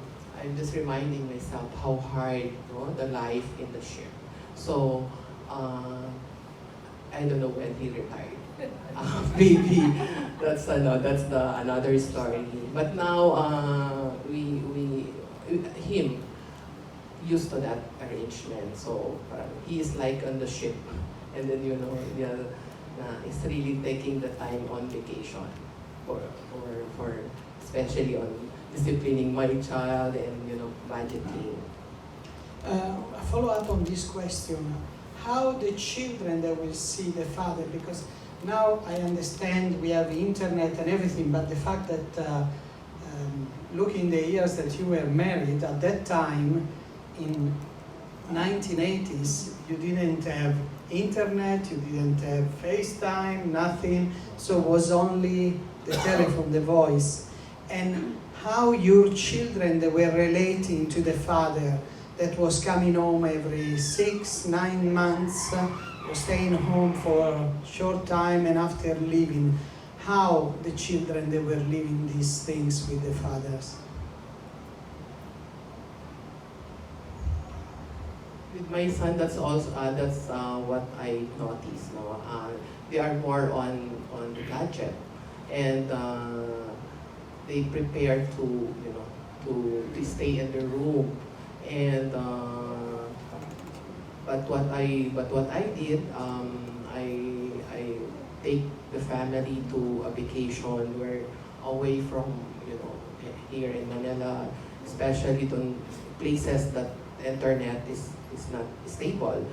just reminding myself how hard the life in the ship. So I don't know when he retired. Maybe that's another story. But now him used to that arrangement. So he is like on the ship, and then he's really taking the time on vacation for especially on disciplining my child and budgeting. A follow-up on this question: how the children they will see the father? Because now I understand we have internet and everything, but the fact that looking the years that you were married at that time in 1980s, you didn't have internet, you didn't have FaceTime, nothing. So it was only the telephone, the voice, and how your children they were relating to the father that was coming home every 6-9 months, or staying home for a short time and after leaving. How the children they were living these things with the fathers. With my son, that's also what I noticed. They are more on the gadget, and they prepare to stay in the room. And but what I did, I take the family to a vacation where away from here in Manila, especially to places that the internet is not stable.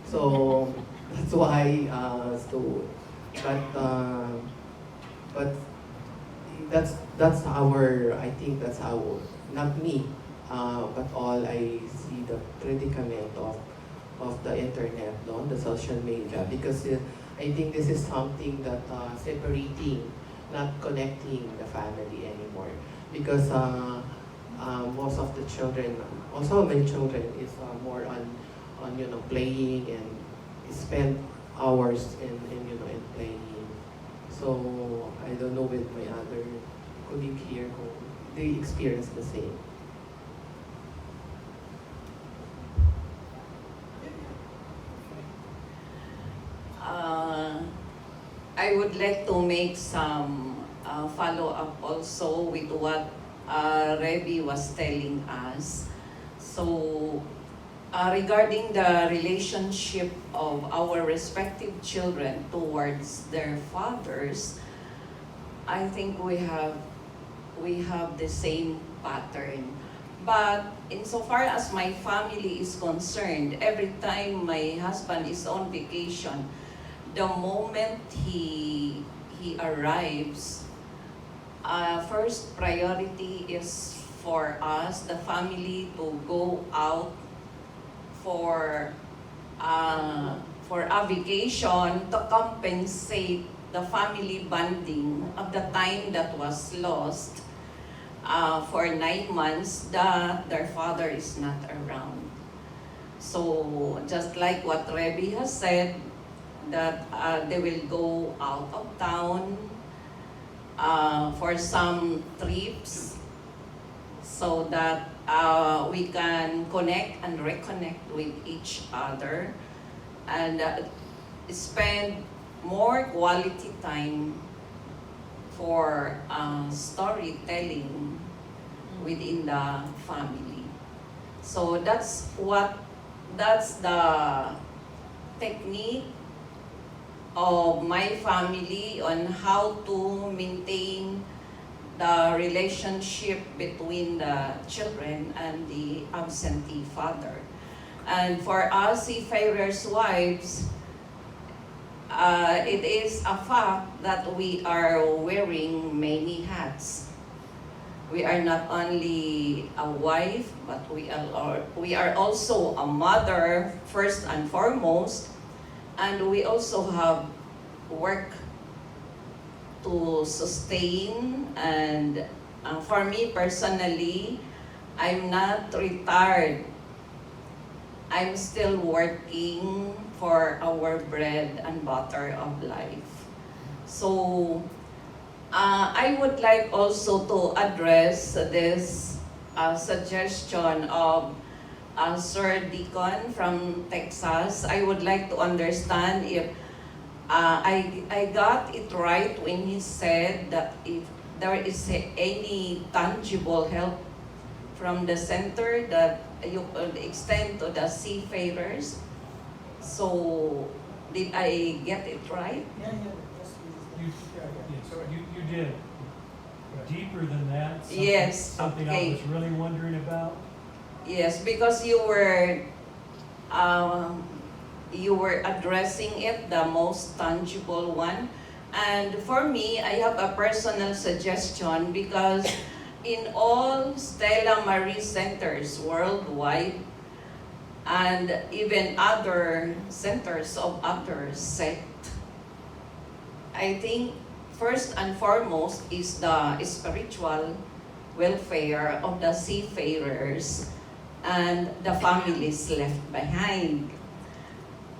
So that's why but that's our, I think that's our, not me, but all I see the predicament of the internet, the social media, because I think this is something that separating, not connecting the family anymore. Because most of the children, also my children, is more on playing and spend hours in playing. So I don't know with my other colleague here who they experience the same. I would like to make some follow-up also with what Rebi was telling us. So regarding the relationship of our respective children towards their fathers, I think we have the same pattern. But insofar as my family is concerned, every time my husband is on vacation, the moment he arrives, first priority is for us, the family, to go out for a vacation to compensate the family bonding of the time that was lost for 9 months that their father is not around. So just like what Rebi has said, that they will go out of town for some trips so that we can connect and reconnect with each other and spend more quality time for storytelling within the family. So that's the technique of my family on how to maintain the relationship between the children and the absentee father. And for us seafarers' wives, it is a fact that we are wearing many hats. We are not only a wife, but we are also a mother first and foremost, and we also have work to sustain. And for me personally, I'm not retired. I'm still working for our bread and butter of life. So I would like also to address this suggestion of Sir Deacon from Texas. I would like to understand if I got it right when he said that if there is any tangible help from the center that you could extend to the seafarers. So, did I get it right? You did. Deeper than that? Something okay. I was really wondering about? Yes, because you were addressing it, the most tangible one. And for me, I have a personal suggestion because in all Stella Maris centers worldwide, and even other centers of other sect, I think first and foremost is the spiritual welfare of the seafarers and the families left behind.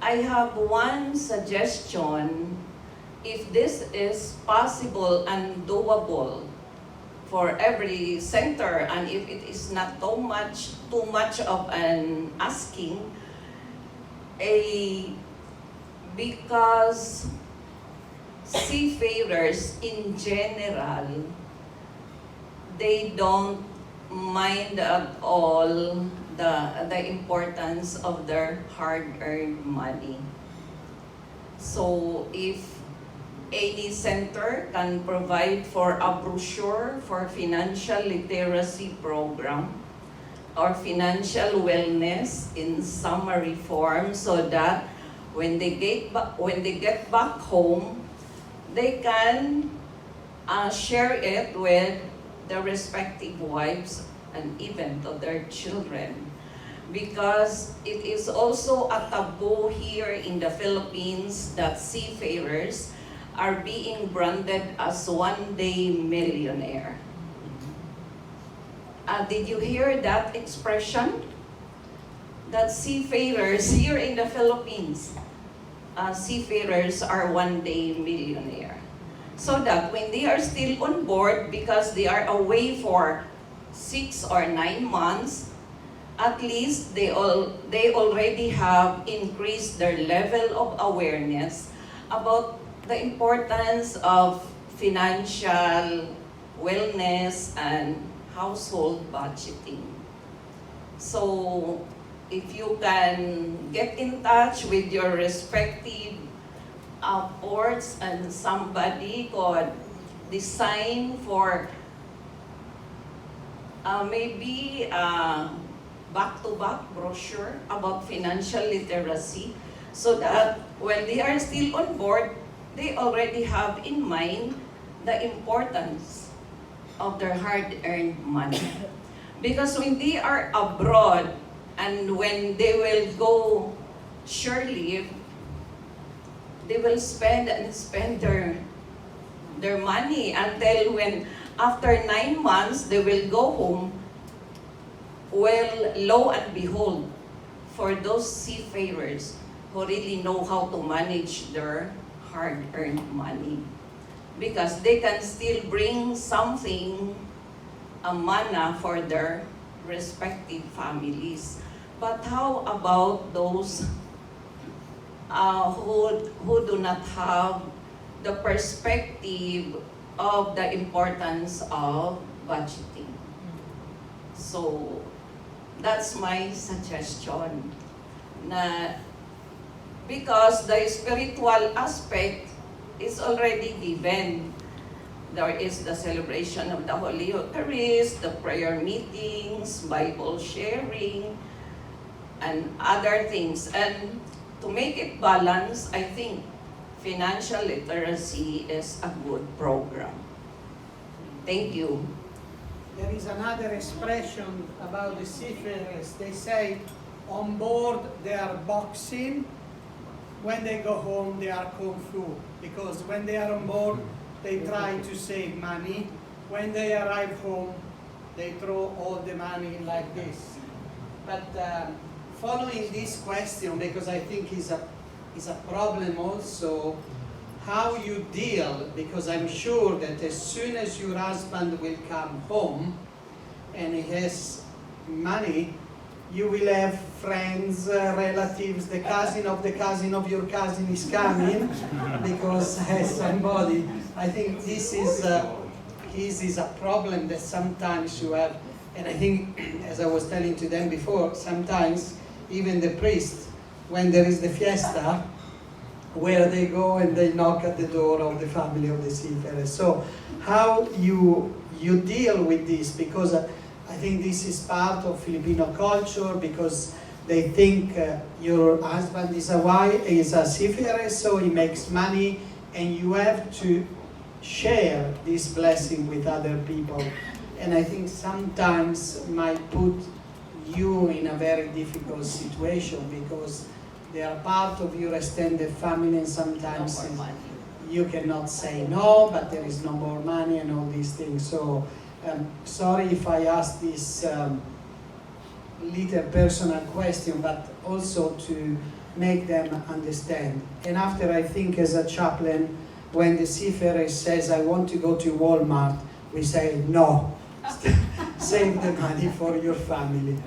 I have one suggestion. If this is possible and doable for every center, and if it is not too much of an asking, because seafarers in general, they don't mind at all the importance of their hard-earned money. So if any center can provide for a brochure for financial literacy program or financial wellness in summary form, so that when they get back home, they can share it with their respective wives and even to their children. Because it is also a taboo here in the Philippines that seafarers are being branded as one-day millionaire. Did you hear that expression? That seafarers here in the Philippines, seafarers are one-day millionaire. So that when they are still on board, because they are away for 6 or 9 months, at least they already have increased their level of awareness about the importance of financial wellness and household budgeting. So if you can get in touch with your respective boards and somebody could design for maybe back-to-back brochure about financial literacy, so that when they are still on board, they already have in mind the importance of their hard-earned money. Because when they are abroad and when they will go shore leave, they will spend their money until when after 9 months they will go home. Well, lo and behold, for those seafarers who really know how to manage their hard-earned money, because they can still bring something, a mana for their respective families. But how about those who do not have the perspective of the importance of budgeting? So that's my suggestion. Na because the spiritual aspect is already given. There is the celebration of the Holy Eucharist, the prayer meetings, Bible sharing, and other things. And to make it balanced, I think financial literacy is a good program. Thank you. There is another expression about the seafarers. They say, on board they are boxing, when they go home they are kung fu. Because when they are on board, they try to save money. When they arrive home, they throw all the money like this. But following this question, because I think is a problem also, how you deal, because I'm sure that as soon as your husband will come home and he has money, you will have friends, relatives, the cousin of your cousin is coming because has somebody. I think this is a problem that sometimes you have, and I think, as I was telling to them before, sometimes even the priest, when there is the fiesta, where they go and they knock at the door of the family of the seafarers. So how you deal with this, because I think this is part of Filipino culture, because they think your husband is a seafarer, so he makes money, and you have to share this blessing with other people. And I think sometimes might put you in a very difficult situation, because they are part of your extended family, and sometimes you cannot say no, but there is no more money and all these things. So sorry if I asked this little personal question, but also to make them understand. And after, I think as a chaplain, when the seafarer says, I want to go to Walmart, we say, no, save the money for your family.